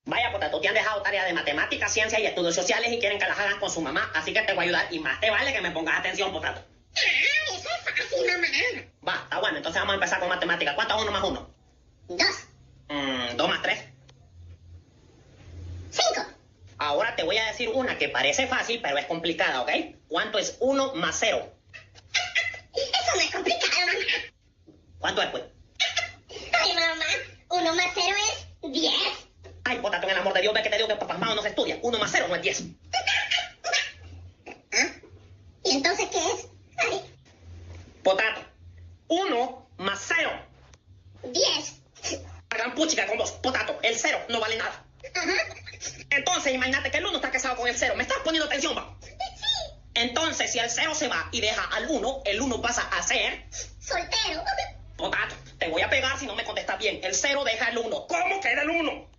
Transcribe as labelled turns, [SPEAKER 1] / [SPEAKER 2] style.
[SPEAKER 1] Vaya, Potato, te han dejado tareas de matemáticas, ciencia y estudios sociales y quieren que las hagas con su mamá, así que te voy a ayudar y más te vale que me pongas atención, Potato.
[SPEAKER 2] Ah, eso es fácil, mamá.
[SPEAKER 1] Va, está bueno, entonces vamos a empezar con matemáticas. ¿Cuánto es 1 más 1?
[SPEAKER 2] 2,
[SPEAKER 1] 2 más 3.
[SPEAKER 2] 5.
[SPEAKER 1] Ahora te voy a decir una que parece fácil, pero es complicada, ¿ok? ¿Cuánto es 1 más 0?
[SPEAKER 2] Eso no es complicado, mamá.
[SPEAKER 1] ¿Cuánto es, pues?
[SPEAKER 2] Ay, mamá, 1 más 0 es 10.
[SPEAKER 1] Ay, Potato, en el amor de Dios, ve que te digo que papás no se estudia. 1 más 0 no es 10.
[SPEAKER 2] ¿Ah? ¿Y entonces qué es? Ay,
[SPEAKER 1] Potato, 1 más 0.
[SPEAKER 2] 10.
[SPEAKER 1] La gran puchica con vos. Potato, el 0 no vale nada.
[SPEAKER 2] Ajá.
[SPEAKER 1] Entonces, imagínate que el 1 está casado con el 0. ¿Me estás poniendo atención, va?
[SPEAKER 2] Sí.
[SPEAKER 1] Entonces, si el 0 se va y deja al 1, el 1 pasa a ser...
[SPEAKER 2] Soltero.
[SPEAKER 1] Potato, te voy a pegar si no me contestas bien. El 0 deja el 1. ¿Cómo queda el 1?